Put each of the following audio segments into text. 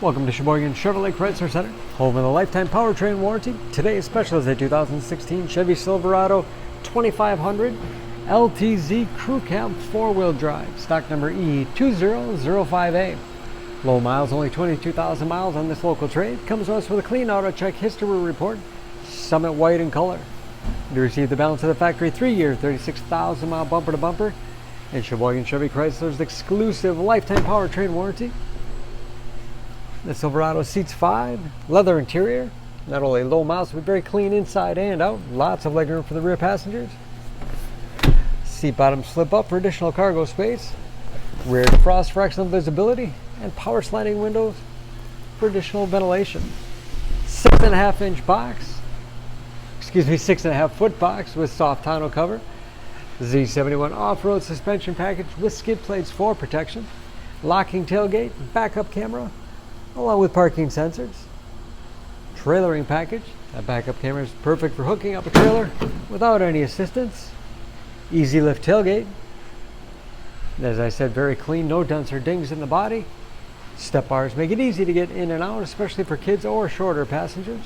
Welcome to Sheboygan Chevrolet Chrysler Center, home of the lifetime powertrain warranty. Today's special is a 2016 Chevy Silverado 2500 LTZ Crew Cab 4-wheel drive, stock number E2005A. Low miles, only 22,000 miles on this local trade. Comes to us with a clean auto check history report, Summit White in color. You receive the balance of the factory 3-year, 36,000 mile bumper to bumper, and Sheboygan Chevy Chrysler's exclusive lifetime powertrain warranty. The Silverado seats 5, leather interior, not only low miles but very clean inside and out. Lots of legroom for the rear passengers. Seat bottoms slip up for additional cargo space. Rear defrost for excellent visibility, and power sliding windows for additional ventilation. 6.5 foot box with soft tonneau cover. Z71 off-road suspension package with skid plates for protection. Locking tailgate, backup camera, along with parking sensors. Trailering package. That backup camera is perfect for hooking up a trailer without any assistance. Easy lift tailgate. And as I said, very clean, no dents or dings in the body. Step bars make it easy to get in and out, especially for kids or shorter passengers.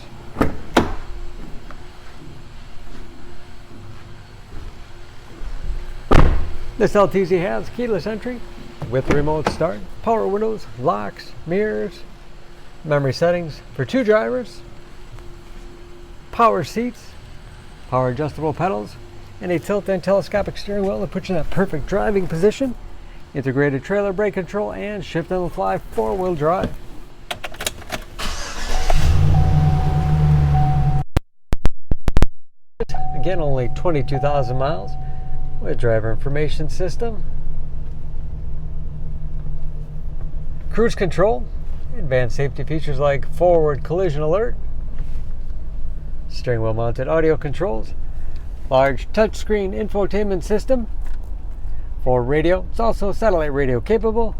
This LTZ has keyless entry with remote start, power windows, locks, mirrors, memory settings for 2 drivers, power seats, power adjustable pedals, and a tilt and telescopic steering wheel that puts you in that perfect driving position. Integrated trailer brake control and shift on the fly 4-wheel drive. Again, only 22,000 miles with driver information system, cruise control, advanced safety features like forward collision alert, steering wheel mounted audio controls, large touchscreen infotainment system for radio. It's also satellite radio capable,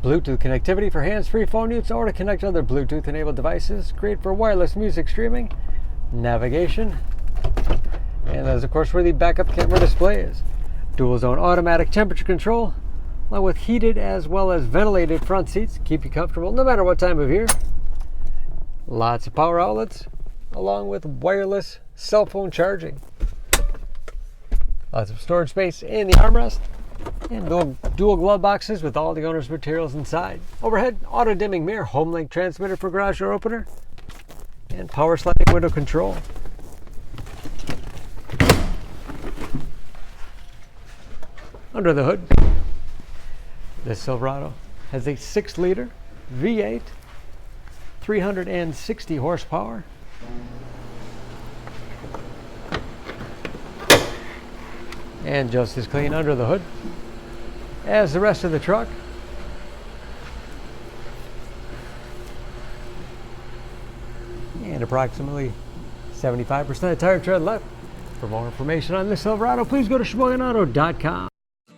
Bluetooth connectivity for hands-free phone use or to connect other Bluetooth enabled devices, great for wireless music streaming, navigation, and that's of course where the backup camera display is. Dual zone automatic temperature control, along with heated as well as ventilated front seats, keep you comfortable no matter what time of year. Lots of power outlets, along with wireless cell phone charging. Lots of storage space in the armrest, and dual glove boxes with all the owner's materials inside. Overhead, auto dimming mirror, home link transmitter for garage door opener, and power sliding window control. Under the hood, this Silverado has a 6-liter V8, 360 horsepower, and just as clean under the hood as the rest of the truck. And approximately 75% tire tread left. For more information on this Silverado, please go to SheboyganAuto.com.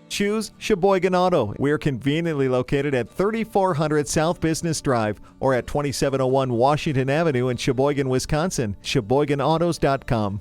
Choose Sheboygan Auto. We're conveniently located at 3400 South Business Drive or at 2701 Washington Avenue in Sheboygan, Wisconsin. SheboyganAutos.com.